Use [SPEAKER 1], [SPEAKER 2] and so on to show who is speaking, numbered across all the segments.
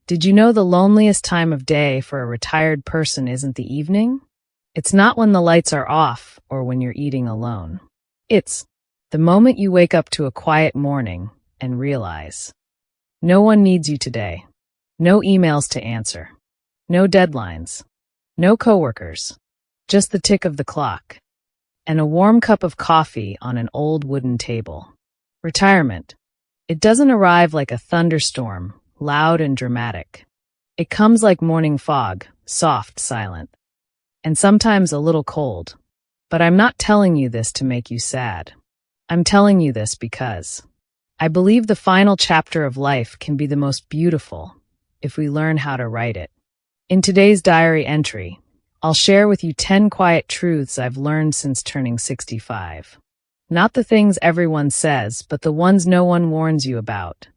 [SPEAKER 1] Did you know the loneliest time of day for a retired person isn't the evening? It's not when the lights are off or when you're eating alone. It's the moment you wake up to a quiet morning and realize no one needs you today. No emails to answer. No deadlines. No coworkers. Just the tick of the clock. And a warm cup of coffee on an old wooden table. Retirement. It doesn't arrive like a thunderstorm, loud and dramatic. It comes like morning fog, soft, silent, and sometimes a little cold. But I'm not telling you this to make you sad. I'm telling you this because I believe the final chapter of life can be the most beautiful if we learn how to write it. In today's diary entry, I'll share with you 10 quiet truths I've learned since turning 65. Not the things everyone says, but the ones no one warns you about.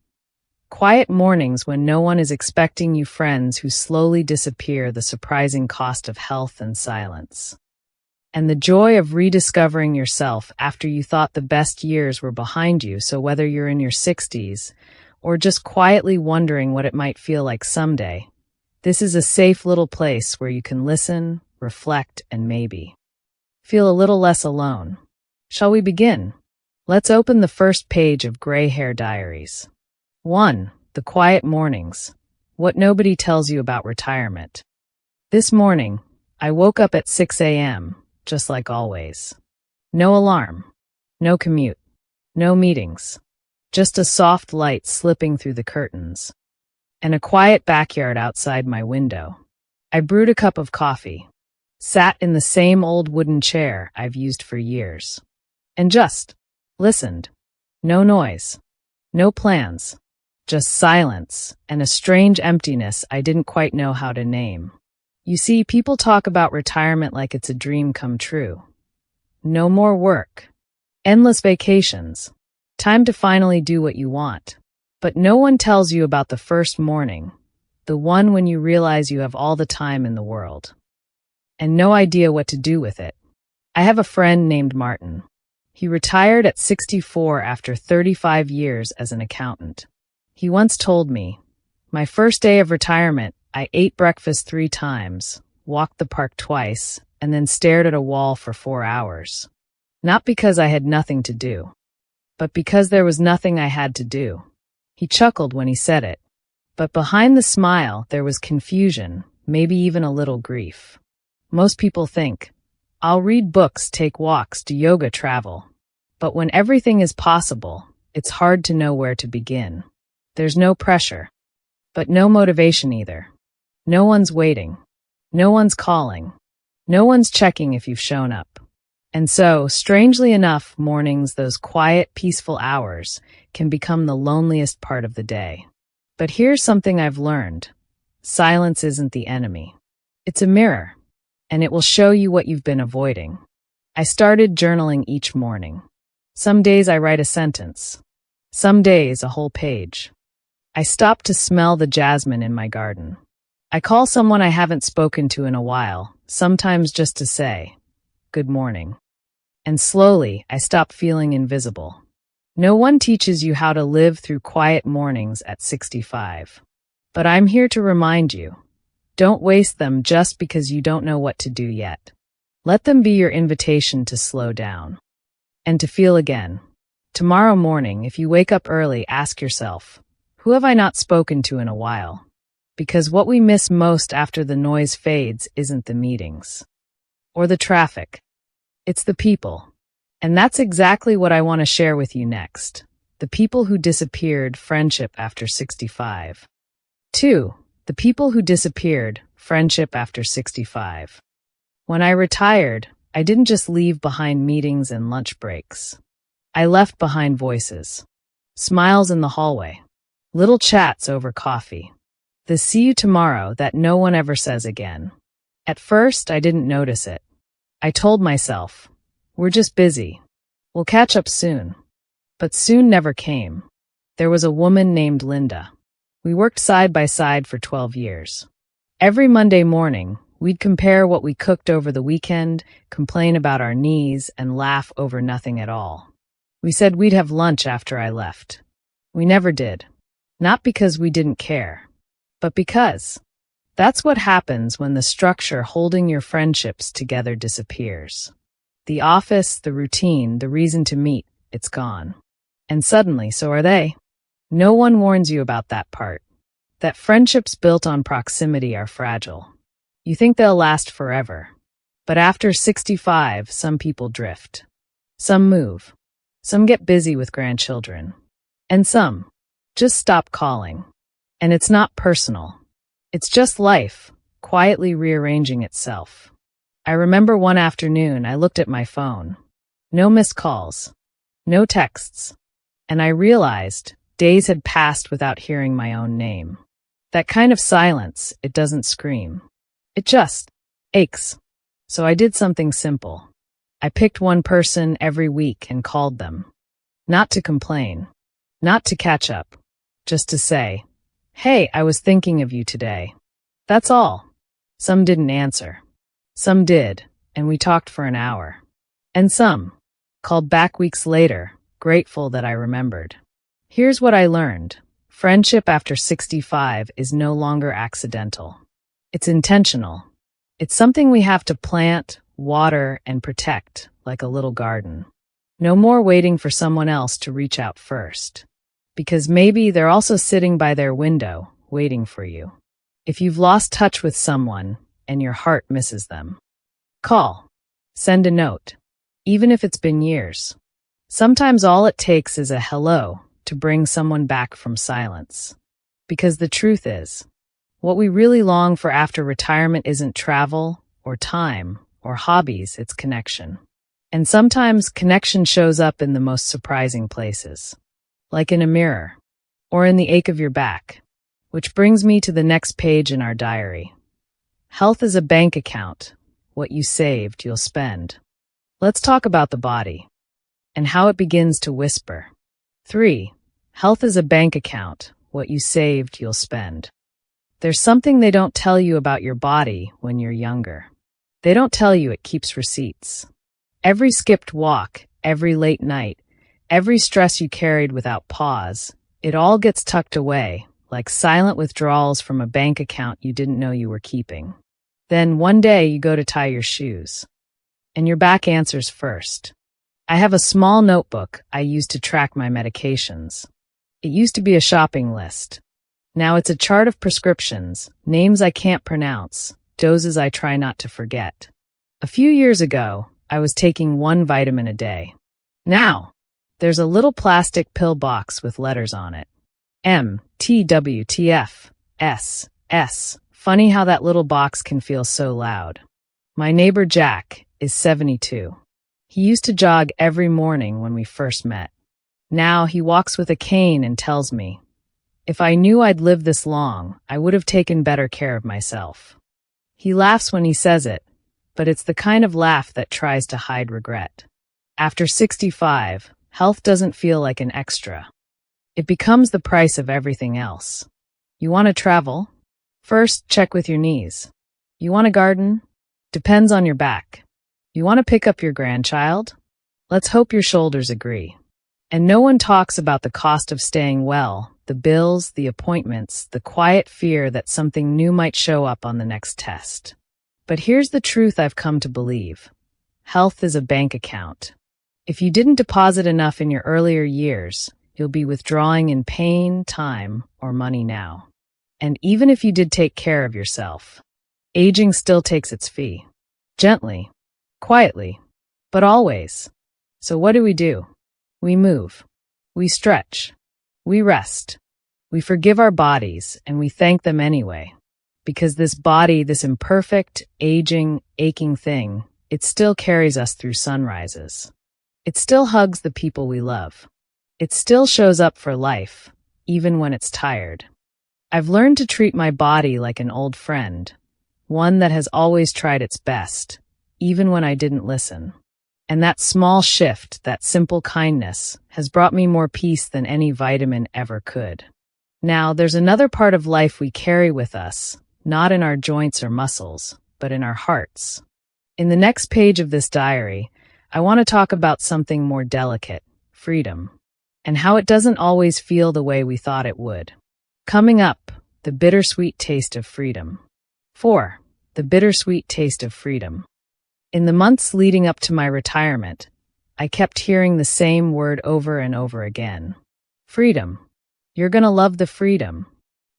[SPEAKER 1] Quiet mornings when no one is expecting you, friends who slowly disappear, the surprising cost of health and silence. And the joy of rediscovering yourself after you thought the best years were behind you. So whether you're in your 60s or just quietly wondering what it might feel like someday, this is a safe little place where you can listen, reflect, and maybe feel a little less alone. Shall we begin? Let's open the first page of Grey Hair Diaries. 1. The quiet mornings. What nobody tells you about retirement. This morning, I woke up at 6 a.m., just like always. No alarm. No commute. No meetings. Just a soft light slipping through the curtains. And a quiet backyard outside my window. I brewed a cup of coffee. Sat in the same old wooden chair I've used for years. And just listened. No noise. No plans. Just silence and a strange emptiness I didn't quite know how to name. You see, people talk about retirement like it's a dream come true. No more work. Endless vacations. Time to finally do what you want. But no one tells you about the first morning, the one when you realize you have all the time in the world. And no idea what to do with it. I have a friend named Martin. He retired at 64 after 35 years as an accountant. He once told me, "My first day of retirement, I ate breakfast 3 times, walked the park twice, and then stared at a wall for 4 hours. Not because I had nothing to do, but because there was nothing I had to do." He chuckled when he said it, but behind the smile there was confusion, maybe even a little grief. Most people think, I'll read books, take walks, do yoga, travel. But when everything is possible, it's hard to know where to begin. There's no pressure, but no motivation either. No one's waiting. No one's calling. No one's checking if you've shown up. And so, strangely enough, mornings, those quiet, peaceful hours, can become the loneliest part of the day. But here's something I've learned. Silence isn't the enemy. It's a mirror, and it will show you what you've been avoiding. I started journaling each morning. Some days I write a sentence. Some days a whole page. I stop to smell the jasmine in my garden. I call someone I haven't spoken to in a while, sometimes just to say, "Good morning." And slowly, I stop feeling invisible. No one teaches you how to live through quiet mornings at 65. But I'm here to remind you, don't waste them just because you don't know what to do yet. Let them be your invitation to slow down and to feel again. Tomorrow morning, if you wake up early, ask yourself, who have I not spoken to in a while? Because what we miss most after the noise fades isn't the meetings or the traffic. It's the people. And that's exactly what I want to share with you next. The people who disappeared, friendship after 65. 2. The people who disappeared, friendship after 65. When I retired, I didn't just leave behind meetings and lunch breaks. I left behind voices. Smiles in the hallway. Little chats over coffee. The "see you tomorrow" that no one ever says again. At first, I didn't notice it. I told myself, we're just busy. We'll catch up soon. But soon never came. There was a woman named Linda. We worked side by side for 12 years. Every Monday morning, we'd compare what we cooked over the weekend, complain about our knees, and laugh over nothing at all. We said we'd have lunch after I left. We never did. Not because we didn't care, but because. That's what happens when the structure holding your friendships together disappears. The office, the routine, the reason to meet, it's gone. And suddenly, so are they. No one warns you about that part. That friendships built on proximity are fragile. You think they'll last forever. But after 65, some people drift. Some move. Some get busy with grandchildren. And some just stop calling. And it's not personal. It's just life, quietly rearranging itself. I remember one afternoon I looked at my phone. No missed calls. No texts. And I realized days had passed without hearing my own name. That kind of silence, it doesn't scream. It just aches. So I did something simple. I picked one person every week and called them. Not to complain. Not to catch up. Just to say, "Hey, I was thinking of you today." That's all. Some didn't answer. Some did, and we talked for an hour. And some called back weeks later, grateful that I remembered. Here's what I learned. Friendship after 65 is no longer accidental. It's intentional. It's something we have to plant, water, and protect, like a little garden. No more waiting for someone else to reach out first. Because maybe they're also sitting by their window, waiting for you. If you've lost touch with someone and your heart misses them, call. Send a note. Even if it's been years. Sometimes all it takes is a hello to bring someone back from silence. Because the truth is, what we really long for after retirement isn't travel, or time, or hobbies, it's connection. And sometimes connection shows up in the most surprising places. Like in a mirror, or in the ache of your back. Which brings me to the next page in our diary. Health is a bank account. What you saved, you'll spend. Let's talk about the body, and how it begins to whisper. 3. Health is a bank account. What you saved, you'll spend. There's something they don't tell you about your body when you're younger. They don't tell you it keeps receipts. Every skipped walk, every late night, every stress you carried without pause, it all gets tucked away, like silent withdrawals from a bank account you didn't know you were keeping. Then one day you go to tie your shoes, and your back answers first. I have a small notebook I use to track my medications. It used to be a shopping list. Now it's a chart of prescriptions, names I can't pronounce, doses I try not to forget. A few years ago, I was taking one vitamin a day. Now, there's a little plastic pill box with letters on it. M, T, W, T, F, S, S. Funny how that little box can feel so loud. My neighbor Jack is 72. He used to jog every morning when we first met. Now he walks with a cane and tells me, if I knew I'd live this long, I would have taken better care of myself. He laughs when he says it, but it's the kind of laugh that tries to hide regret. After 65, health doesn't feel like an extra. It becomes the price of everything else. You want to travel? First, check with your knees. You want a garden? Depends on your back. You want to pick up your grandchild? Let's hope your shoulders agree. And no one talks about the cost of staying well, the bills, the appointments, the quiet fear that something new might show up on the next test. But here's the truth I've come to believe. Health is a bank account. If you didn't deposit enough in your earlier years, you'll be withdrawing in pain, time, or money now. And even if you did take care of yourself, aging still takes its fee. Gently, quietly, but always. So what do? We move. We stretch. We rest. We forgive our bodies, and we thank them anyway. Because this body, this imperfect, aging, aching thing, it still carries us through sunrises. It still hugs the people we love. It still shows up for life, even when it's tired. I've learned to treat my body like an old friend, one that has always tried its best, even when I didn't listen. And that small shift, that simple kindness, has brought me more peace than any vitamin ever could. Now, there's another part of life we carry with us, not in our joints or muscles, but in our hearts. In the next page of this diary, I want to talk about something more delicate, freedom, and how it doesn't always feel the way we thought it would. Coming up, the bittersweet taste of freedom. 4. The bittersweet taste of freedom. In the months leading up to my retirement, I kept hearing the same word over and over again. Freedom. You're gonna love the freedom.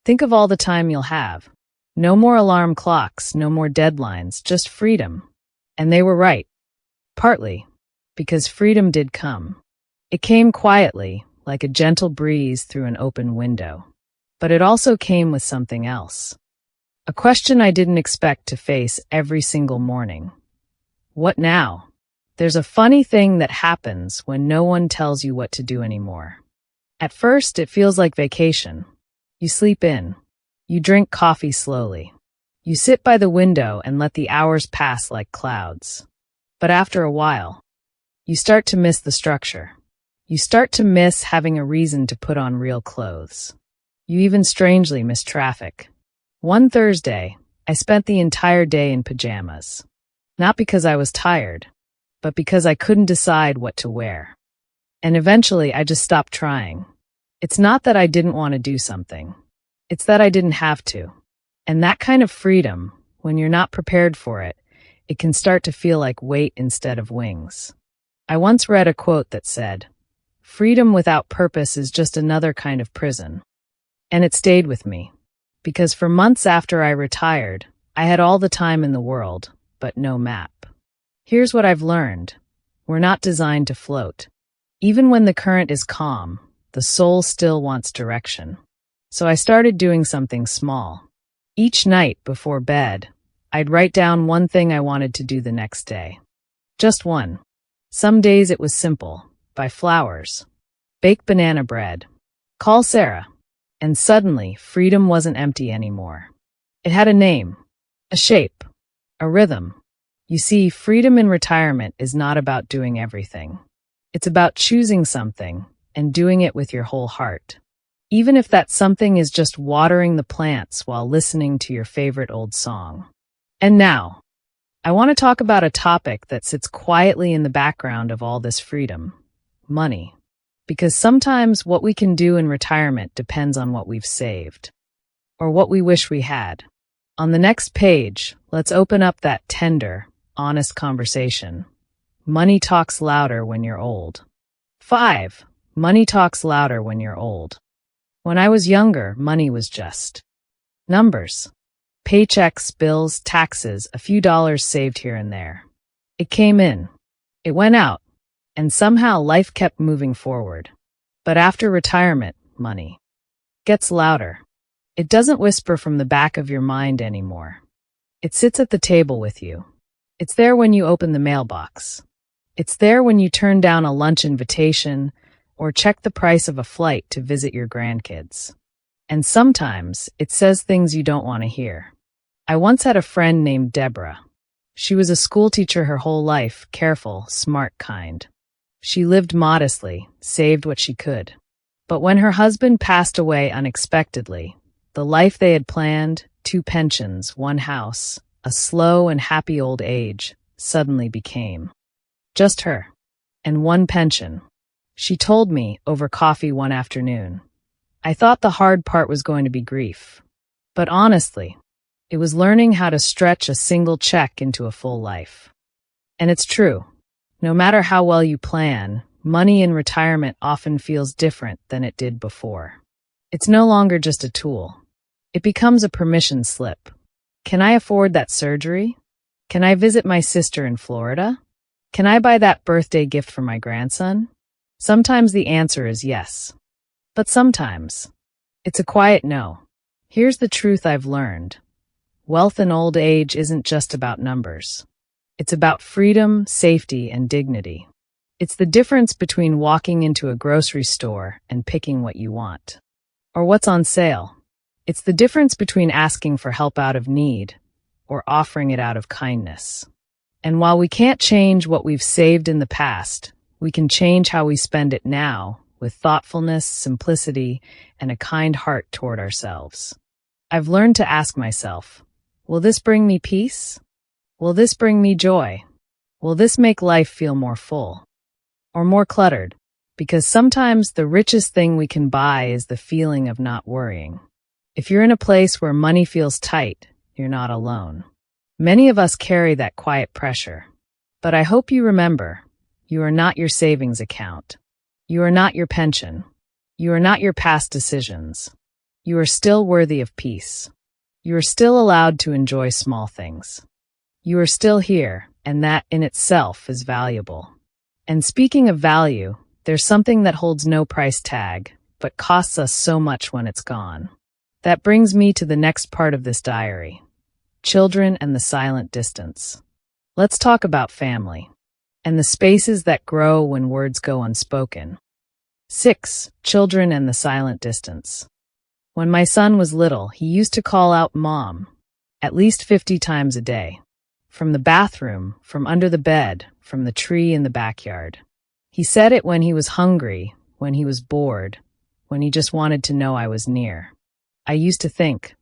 [SPEAKER 1] Think of all the time you'll have. No more alarm clocks, no more deadlines, just freedom. And they were right. Partly because freedom did come. It came quietly, like a gentle breeze through an open window. But it also came with something else. A question I didn't expect to face every single morning. What now? There's a funny thing that happens when no one tells you what to do anymore. At first, it feels like vacation. You sleep in. You drink coffee slowly. You sit by the window and let the hours pass like clouds. But after a while, you start to miss the structure. You start to miss having a reason to put on real clothes. You even strangely miss traffic. One Thursday, I spent the entire day in pajamas. Not because I was tired, but because I couldn't decide what to wear. And eventually, I just stopped trying. It's not that I didn't want to do something. It's that I didn't have to. And that kind of freedom, when you're not prepared for it, it can start to feel like weight instead of wings. I once read a quote that said, "Freedom without purpose is just another kind of prison." And it stayed with me. Because for months after I retired, I had all the time in the world, but no map. Here's what I've learned. We're not designed to float. Even when the current is calm, the soul still wants direction. So I started doing something small. Each night before bed, I'd write down one thing I wanted to do the next day. Just one. Some days it was simple. Buy flowers. Bake banana bread. Call Sarah. And suddenly, freedom wasn't empty anymore. It had a name, a shape, a rhythm. You see, freedom in retirement is not about doing everything. It's about choosing something and doing it with your whole heart. Even if that something is just watering the plants while listening to your favorite old song. And now, I want to talk about a topic that sits quietly in the background of all this freedom. Money. Because sometimes what we can do in retirement depends on what we've saved. Or what we wish we had. On the next page, let's open up that tender, honest conversation. Money talks louder when you're old. 5. Money talks louder when you're old. When I was younger, money was just numbers. Paychecks, bills, taxes, a few dollars saved here and there. It came in. It went out. And somehow life kept moving forward. But after retirement, money gets louder. It doesn't whisper from the back of your mind anymore. It sits at the table with you. It's there when you open the mailbox. It's there when you turn down a lunch invitation or check the price of a flight to visit your grandkids. And sometimes it says things you don't want to hear. I once had a friend named Deborah. She was a school teacher her whole life, careful, smart kind. She lived modestly, saved what she could. But when her husband passed away unexpectedly, the life they had planned, 2 pensions, 1 house, a slow and happy old age, suddenly became just her. And 1 pension. She told me over coffee one afternoon. I thought the hard part was going to be grief. But honestly, it was learning how to stretch a single check into a full life. And it's true. No matter how well you plan, money in retirement often feels different than it did before. It's no longer just a tool. It becomes a permission slip. Can I afford that surgery? Can I visit my sister in Florida? Can I buy that birthday gift for my grandson? Sometimes the answer is yes. But sometimes, it's a quiet no. Here's the truth I've learned. Wealth in old age isn't just about numbers. It's about freedom, safety, and dignity. It's the difference between walking into a grocery store and picking what you want. Or what's on sale. It's the difference between asking for help out of need or offering it out of kindness. And while we can't change what we've saved in the past, we can change how we spend it now with thoughtfulness, simplicity, and a kind heart toward ourselves. I've learned to ask myself, will this bring me peace? Will this bring me joy? Will this make life feel more full? Or more cluttered? Because sometimes the richest thing we can buy is the feeling of not worrying. If you're in a place where money feels tight, you're not alone. Many of us carry that quiet pressure. But I hope you remember, you are not your savings account. You are not your pension. You are not your past decisions. You are still worthy of peace. You are still allowed to enjoy small things. You are still here, and that in itself is valuable. And speaking of value, there's something that holds no price tag, but costs us so much when it's gone. That brings me to the next part of this diary. Children and the silent distance. Let's talk about family and the spaces that grow when words go unspoken. 6. Children and the silent distance. When my son was little, he used to call out Mom at least 50 times a day. From the bathroom, from under the bed, from the tree in the backyard. He said it when he was hungry, when he was bored, when he just wanted to know I was near. I used to think,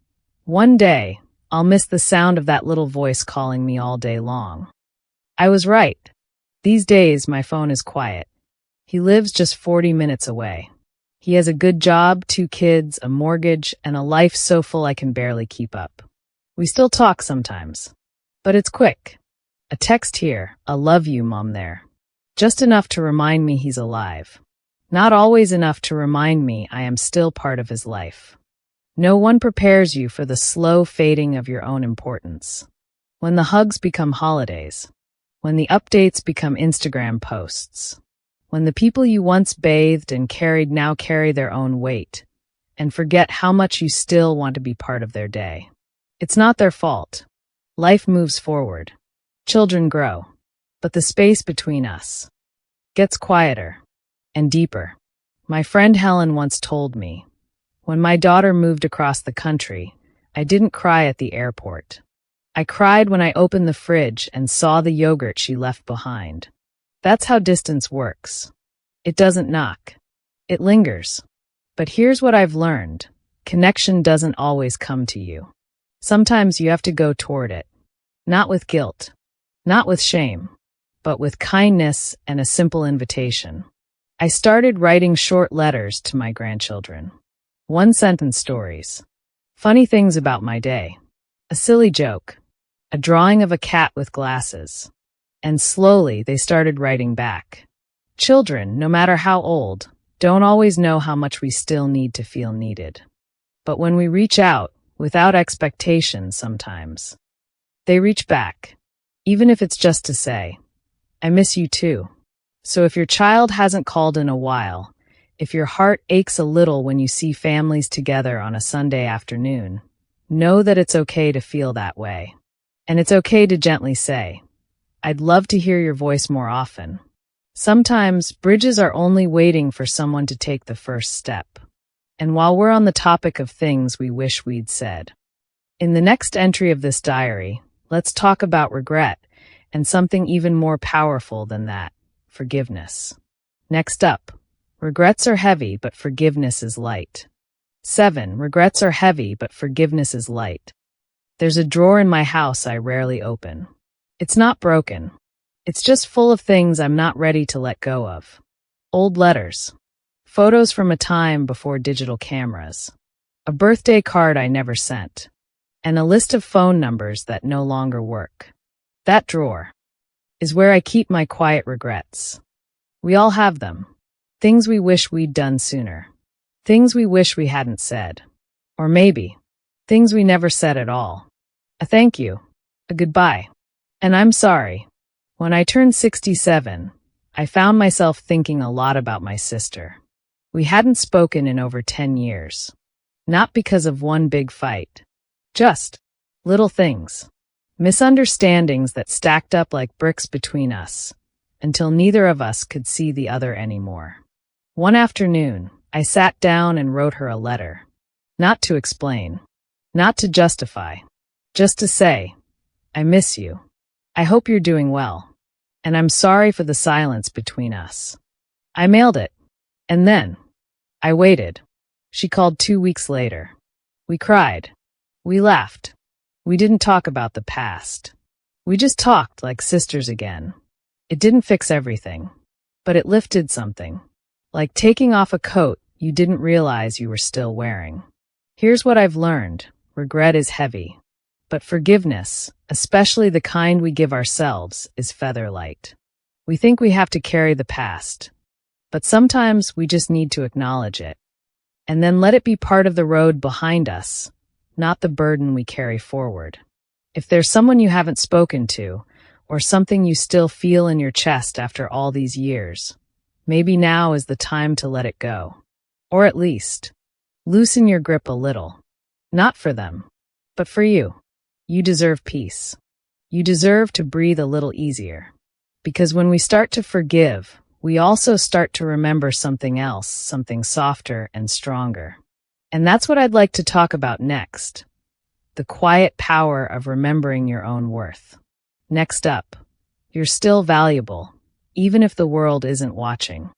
[SPEAKER 1] one day, I'll miss the sound of that little voice calling me all day long. I was right. These days, my phone is quiet. He lives just 40 minutes away. He has a good job, 2 kids, a mortgage, and a life so full I can barely keep up. We still talk sometimes. But it's quick. A text here, a love you, Mom there. Just enough to remind me he's alive. Not always enough to remind me I am still part of his life. No one prepares you for the slow fading of your own importance. When the hugs become holidays. When the updates become Instagram posts. When the people you once bathed and carried now carry their own weight, and forget how much you still want to be part of their day. It's not their fault. Life moves forward. Children grow. But the space between us gets quieter and deeper. My friend Helen once told me, when my daughter moved across the country, I didn't cry at the airport. I cried when I opened the fridge and saw the yogurt she left behind. That's how distance works. It doesn't knock. It lingers. But here's what I've learned. Connection doesn't always come to you. Sometimes you have to go toward it. Not with guilt. Not with shame. But with kindness and a simple invitation. I started writing short letters to my grandchildren. 1-sentence stories. Funny things about my day. A silly joke. A drawing of a cat with glasses. And slowly they started writing back. Children, no matter how old, don't always know how much we still need to feel needed. But when we reach out, without expectation sometimes, they reach back, even if it's just to say, I miss you too. So if your child hasn't called in a while, if your heart aches a little when you see families together on a Sunday afternoon, know that it's okay to feel that way. And it's okay to gently say, I'd love to hear your voice more often. Sometimes, bridges are only waiting for someone to take the first step. And while we're on the topic of things we wish we'd said, in the next entry of this diary, let's talk about regret and something even more powerful than that, forgiveness. Next up, regrets are heavy, but forgiveness is light. 7. Regrets are heavy, but forgiveness is light. There's a drawer in my house I rarely open. It's not broken. It's just full of things I'm not ready to let go of. Old letters. Photos from a time before digital cameras. A birthday card I never sent. And a list of phone numbers that no longer work. That drawer is where I keep my quiet regrets. We all have them. Things we wish we'd done sooner. Things we wish we hadn't said. Or maybe, things we never said at all. A thank you. A goodbye. And I'm sorry. When I turned 67, I found myself thinking a lot about my sister. We hadn't spoken in over 10 years. Not because of one big fight. Just little things. Misunderstandings that stacked up like bricks between us, until neither of us could see the other anymore. One afternoon, I sat down and wrote her a letter. Not to explain. Not to justify. Just to say, I miss you. I hope you're doing well. And I'm sorry for the silence between us. I mailed it. And then, I waited. She called 2 weeks later. We cried. We laughed. We didn't talk about the past. We just talked like sisters again. It didn't fix everything. But it lifted something. Like taking off a coat you didn't realize you were still wearing. Here's what I've learned. Regret is heavy. But forgiveness, especially the kind we give ourselves, is feather light. We think we have to carry the past, but sometimes we just need to acknowledge it, and then let it be part of the road behind us, not the burden we carry forward. If there's someone you haven't spoken to, or something you still feel in your chest after all these years, maybe now is the time to let it go. Or at least, loosen your grip a little. Not for them, but for you. You deserve peace. You deserve to breathe a little easier. Because when we start to forgive, we also start to remember something else, something softer and stronger. And that's what I'd like to talk about next. The quiet power of remembering your own worth. Next up, you're still valuable, even if the world isn't watching.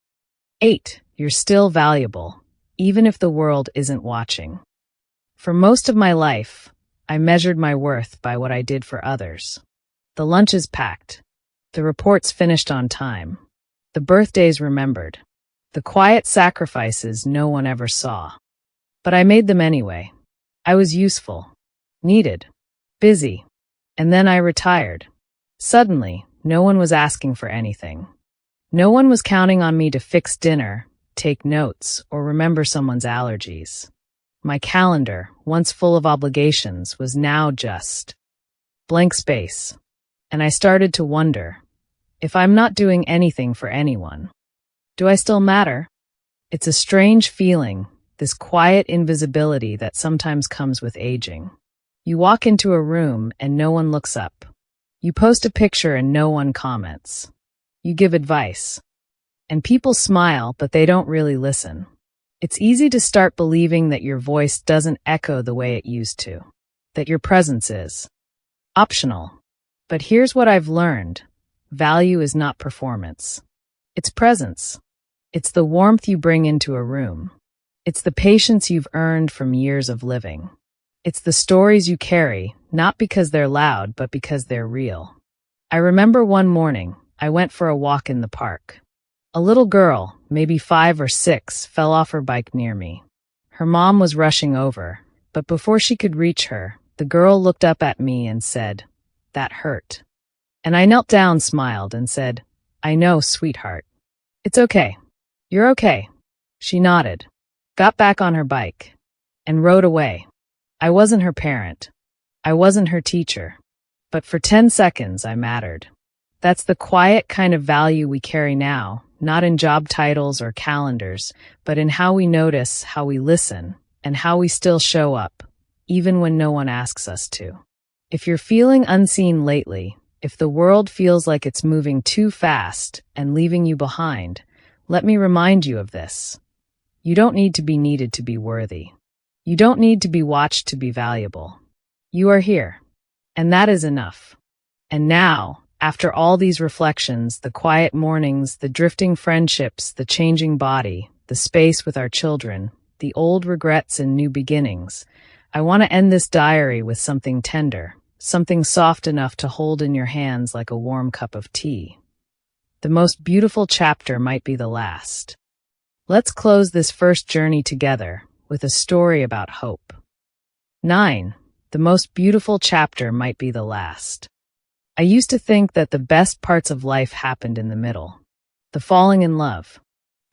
[SPEAKER 1] 8. You're still valuable, even if the world isn't watching. For most of my life, I measured my worth by what I did for others. The lunches packed. The reports finished on time. The birthdays remembered. The quiet sacrifices no one ever saw. But I made them anyway. I was useful, needed, busy, and then I retired. Suddenly, no one was asking for anything. No one was counting on me to fix dinner, take notes, or remember someone's allergies. My calendar, once full of obligations, was now just blank space. And I started to wonder, if I'm not doing anything for anyone, do I still matter? It's a strange feeling, this quiet invisibility that sometimes comes with aging. You walk into a room and no one looks up. You post a picture and no one comments. You give advice. And people smile, but they don't really listen. It's easy to start believing that your voice doesn't echo the way it used to, that your presence is optional. But here's what I've learned. Value is not performance. It's presence. It's the warmth you bring into a room. It's the patience you've earned from years of living. It's the stories you carry, not because they're loud, but because they're real. I remember one morning, I went for a walk in the park. A little girl, maybe 5 or 6, fell off her bike near me. Her mom was rushing over, but before she could reach her, the girl looked up at me and said, "That hurt." And I knelt down, smiled, and said, "I know, sweetheart. It's okay. You're okay." She nodded, got back on her bike, and rode away. I wasn't her parent. I wasn't her teacher. But for 10 seconds, I mattered. That's the quiet kind of value we carry now, not in job titles or calendars, but in how we notice, how we listen, and how we still show up, even when no one asks us to. If you're feeling unseen lately, if the world feels like it's moving too fast and leaving you behind, let me remind you of this. You don't need to be needed to be worthy. You don't need to be watched to be valuable. You are here, and that is enough. And now, after all these reflections, the quiet mornings, the drifting friendships, the changing body, the space with our children, the old regrets and new beginnings, I want to end this diary with something tender, something soft enough to hold in your hands like a warm cup of tea. The most beautiful chapter might be the last. Let's close this first journey together with a story about hope. 9. The most beautiful chapter might be the last. I used to think that the best parts of life happened in the middle. The falling in love,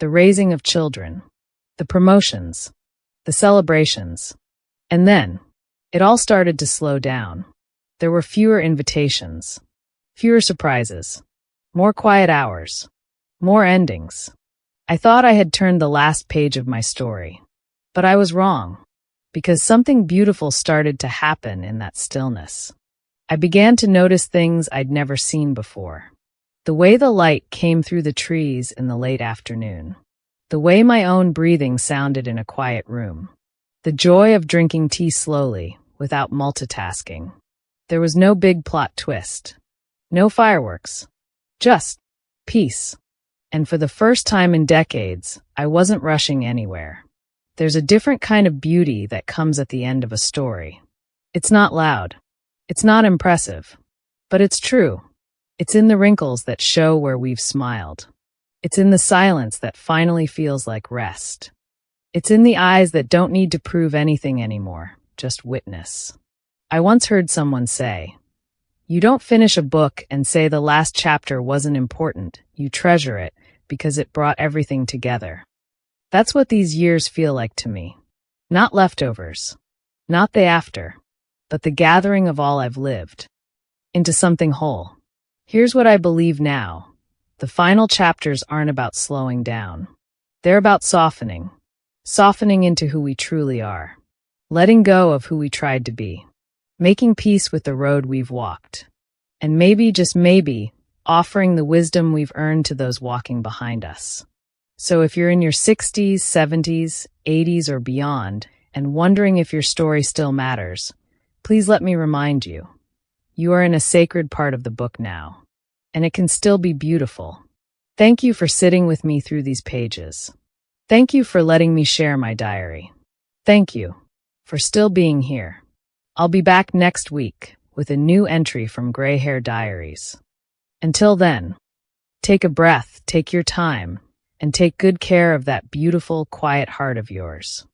[SPEAKER 1] the raising of children, the promotions, the celebrations. And then, it all started to slow down. There were fewer invitations, fewer surprises, more quiet hours, more endings. I thought I had turned the last page of my story. But I was wrong, because something beautiful started to happen in that stillness. I began to notice things I'd never seen before. The way the light came through the trees in the late afternoon. The way my own breathing sounded in a quiet room. The joy of drinking tea slowly, without multitasking. There was no big plot twist. No fireworks. Just peace. And for the first time in decades, I wasn't rushing anywhere. There's a different kind of beauty that comes at the end of a story. It's not loud. It's not impressive. But it's true. It's in the wrinkles that show where we've smiled. It's in the silence that finally feels like rest. It's in the eyes that don't need to prove anything anymore, just witness. I once heard someone say, "You don't finish a book and say the last chapter wasn't important. You treasure it because it brought everything together." That's what these years feel like to me. Not leftovers, not the after, but the gathering of all I've lived into something whole. Here's what I believe now. The final chapters aren't about slowing down. They're about softening into who we truly are, letting go of who we tried to be, making peace with the road we've walked, and maybe, just maybe, offering the wisdom we've earned to those walking behind us. So if you're in your 60s, 70s, 80s, or beyond, and wondering if your story still matters, please let me remind you, you are in a sacred part of the book now, and it can still be beautiful. Thank you for sitting with me through these pages. Thank you for letting me share my diary. Thank you for still being here. I'll be back next week with a new entry from Grey Hair Diaries. Until then, take a breath, take your time, and take good care of that beautiful, quiet heart of yours.